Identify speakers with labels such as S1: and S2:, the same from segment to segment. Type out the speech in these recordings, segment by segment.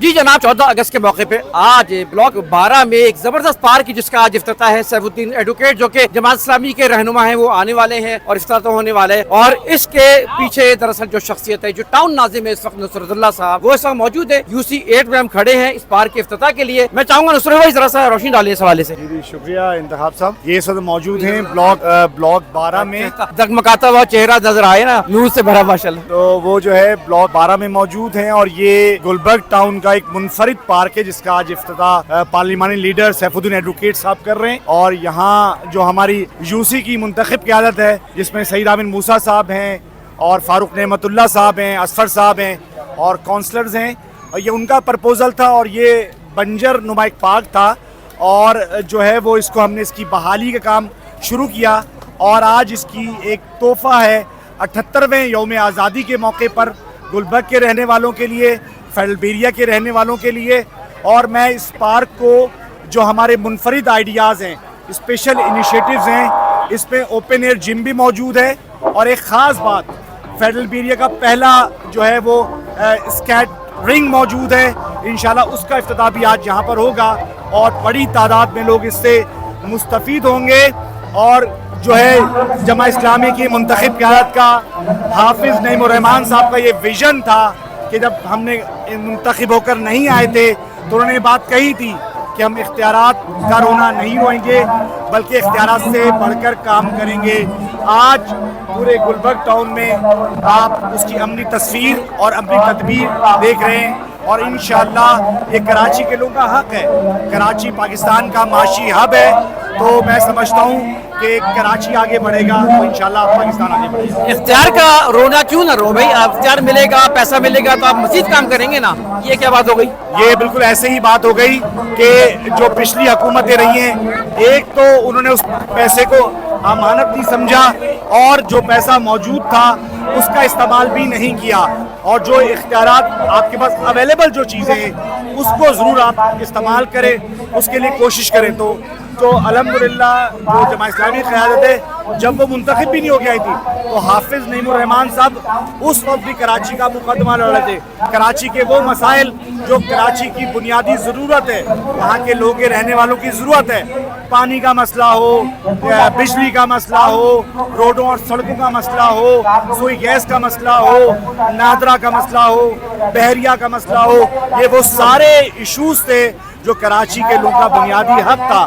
S1: جی جناب 14 اگست کے موقع پہ آج بلاک 12 میں ایک زبردست پارک جس کا آج افتتاح ہے سیف الدین ایڈوکیٹ جو کہ جماعت اسلامی کے رہنما ہیں، وہ آنے والے ہیں اور افتتاح ہونے والا ہے. اور اس کے پیچھے دراصل جو شخصیت ہے، جو ٹاؤن ناظم ہے اس وقت نصرت اللہ صاحب، وہ اس وقت موجود ہے UC 8 میں. ہم کھڑے ہیں اس پارک کے افتتاح کے لیے. میں چاہوں گا نصرت بھائی ذرا سا روشنی ڈالیں اس حوالے سے.
S2: جی شکریہ انتخاب صاحب. یہ اس وقت موجود ہیں بلاک 12 میں.
S1: جگمگاتا ہوا چہرہ نظر آئے نا، نور سے بھرا ماشاءاللہ.
S2: تو وہ جو ہے بلاک 12 میں موجود ہیں اور یہ گلبرگ ٹاؤن کا ایک منفرد پارک ہے جس کا آج افتتاح پارلیمانی لیڈر سیف الدین ایڈوکیٹ صاحب کر رہے ہیں. اور یہاں جو ہماری UC کی منتخب قیادت ہے جس میں سعید امین موسیٰ صاحب ہیں اور فاروق نعمت اللہ صاحب ہیں، اسفر صاحب ہیں اور کونسلرز ہیں، اور یہ ان کا پرپوزل تھا اور یہ بنجر نما ایک پارک تھا اور جو ہے وہ اس کو ہم نے اس کی بحالی کا کام شروع کیا. اور آج اس کی ایک تحفہ ہے 78ویں یوم آزادی کے موقع پر گلبرگ کے رہنے والوں کے لیے، فیڈرل بیریا کے رہنے والوں کے لیے. اور میں اس پارک کو جو ہمارے منفرد آئیڈیاز ہیں، اسپیشل انیشیٹیوز ہیں، اس میں اوپن ایئر جم بھی موجود ہے اور ایک خاص بات فیڈرل بیریا کا پہلا جو ہے وہ اسکیٹ رنگ موجود ہے. انشاءاللہ اس کا افتتاح بھی آج یہاں پر ہوگا اور بڑی تعداد میں لوگ اس سے مستفید ہوں گے. اور جو ہے جماعت اسلامی کی منتخب قیادت کا حافظ نعیم الرحمان صاحب کا یہ ویژن تھا کہ جب ہم نے منتخب ہو کر نہیں آئے تھے تو انہوں نے بات کہی تھی کہ ہم اختیارات کا رونا نہیں روئیں گے بلکہ اختیارات سے بڑھ کر کام کریں گے. آج پورے گلبرگ ٹاؤن میں آپ اس کی عملی تصویر اور عملی تدبیر دیکھ رہے ہیں اور انشاءاللہ یہ کراچی کے لوگوں کا حق ہے. کراچی پاکستان کا معاشی ہب ہے، تو میں سمجھتا ہوں کہ کراچی آگے بڑھے گا تو انشاءاللہ پاکستان آگے بڑھے گا.
S1: اختیار کا رونا کیوں نہ رو بھائی؟ اختیار ملے گا، پیسہ ملے گا تو آپ مزید کام کریں گے نا. یہ کیا بات ہو گئی؟
S2: یہ بالکل ایسے ہی بات ہو گئی کہ جو پچھلی حکومتیں رہی ہیں، ایک تو انہوں نے اس پیسے کو امانت نہیں سمجھا اور جو پیسہ موجود تھا اس کا استعمال بھی نہیں کیا. اور جو اختیارات آپ کے پاس اویلیبل جو چیزیں ہیں اس کو ضرور آپ استعمال کریں، اس کے لیے کوشش کریں. تو الحمدللہ جو جماعت اسلامی قیادت ہے جب وہ منتخب بھی نہیں ہو کے آئی تھی تو حافظ نعیم الرحمان صاحب اس وقت بھی کراچی کا مقدمہ لڑ رہے تھے. کراچی کے وہ مسائل جو کراچی کی بنیادی ضرورت ہے، وہاں کے لوگوں کے رہنے والوں کی ضرورت ہے، پانی کا مسئلہ ہو، بجلی کا مسئلہ ہو، روڈوں اور سڑکوں کا مسئلہ ہو، سوئی گیس کا مسئلہ ہو، نادرا کا مسئلہ ہو، بحریہ کا مسئلہ ہو، یہ وہ سارے ایشوز تھے جو کراچی کے لوگوں کا بنیادی حق تھا.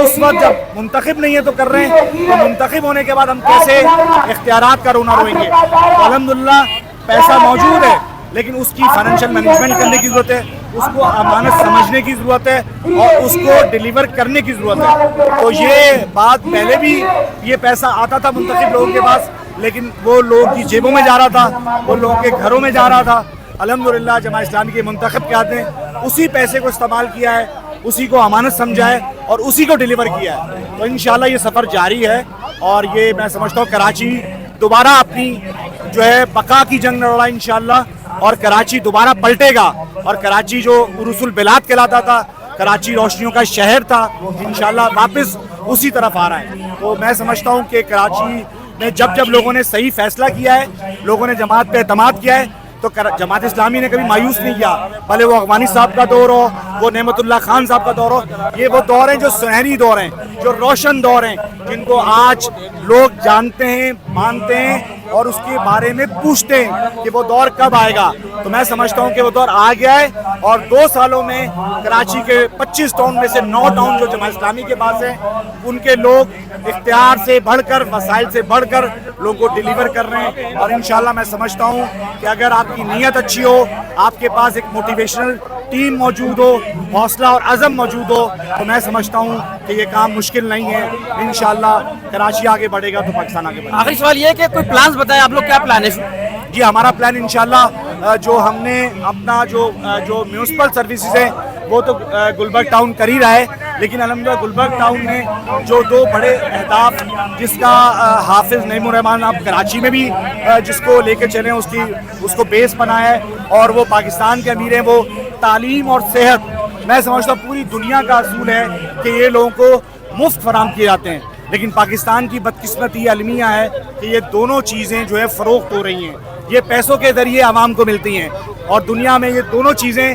S2: اس وقت جب منتخب نہیں ہے تو کر رہے ہیں، تو منتخب ہونے کے بعد ہم کیسے اختیارات کا رونا روئیں گے؟ تو الحمدللہ پیسہ موجود ہے لیکن اس کی فائنینشیل مینجمنٹ کرنے کی ضرورت ہے، اس کو امانت سمجھنے کی ضرورت ہے اور اس کو ڈیلیور کرنے کی ضرورت ہے. تو یہ بات پہلے بھی یہ پیسہ آتا تھا منتخب لوگوں کے پاس لیکن وہ لوگوں کی جیبوں میں جا رہا تھا، وہ لوگوں کے گھروں میں جا رہا تھا. الحمدللہ جماعت اسلامی کے منتخب قیادت نے اسی پیسے کو استعمال کیا ہے، اسی کو امانت سمجھا ہے اور اسی کو ڈیلیور کیا ہے. تو انشاءاللہ یہ سفر جاری ہے اور یہ میں سمجھتا ہوں کراچی دوبارہ اپنی جو ہے بقا کی جنگ لڑا انشاءاللہ اور کراچی دوبارہ پلٹے گا. اور کراچی جو عروس البلاد کہلاتا تھا، کراچی روشنیوں کا شہر تھا، انشاءاللہ واپس اسی طرف آ رہا ہے. تو میں سمجھتا ہوں کہ کراچی میں جب لوگوں نے صحیح فیصلہ کیا ہے، لوگوں نے جماعت پہ اعتماد کیا ہے، تو جماعت اسلامی نے کبھی مایوس نہیں کیا. بھلے وہ اغوانی صاحب کا دور ہو، وہ نعمت اللہ خان صاحب کا دور ہو، یہ وہ دور ہیں جو سنہری دور ہیں، جو روشن دور ہیں، جن کو آج لوگ جانتے ہیں، مانتے ہیں اور اس کے بارے میں پوچھتے ہیں کہ وہ دور کب آئے گا. تو میں سمجھتا ہوں کہ وہ دور آ گیا ہے اور 2 سالوں میں کراچی کے 25 ٹاؤن میں سے 9 ٹاؤن جو جماعت اسلامی کے پاس ہیں، ان کے لوگ اختیار سے بڑھ کر، وسائل سے بڑھ کر لوگوں کو ڈیلیور کر رہے ہیں. اور انشاءاللہ میں سمجھتا ہوں کہ اگر آپ کی نیت اچھی ہو، آپ کے پاس ایک موٹیویشنل ٹیم موجود ہو، حوصلہ اور عزم موجود ہو، تو میں سمجھتا ہوں کہ یہ کام مشکل نہیں ہے. انشاءاللہ کراچی آگے بڑھے گا تو پاکستان آگے بڑھے گا.
S1: آخری سوال یہ ہے کہ کوئی پلانز بتائیں آپ لوگ، کیا پلان ہے؟
S2: جی ہمارا پلان انشاءاللہ جو ہم نے اپنا جو میونسپل سروسز ہیں وہ تو گلبرگ ٹاؤن کر ہی رہا ہے، لیکن الحمدللہ گلبرگ ٹاؤن میں جو 2 بڑے اہداف جس کا حافظ نعیم الرحمان آپ کراچی میں بھی جس کو لے کے چلیں اس کو بیس بنایا ہے اور وہ پاکستان کے امیر ہیں، وہ تعلیم اور صحت. میں سمجھتا ہوں پوری دنیا کا اصول ہے کہ یہ لوگوں کو مفت فراہم کیے جاتے ہیں، لیکن پاکستان کی بدقسمتی المیہ ہے کہ یہ دونوں چیزیں جو ہے فروخت ہو رہی ہیں. یہ پیسوں کے ذریعے عوام کو ملتی ہیں اور دنیا میں یہ دونوں چیزیں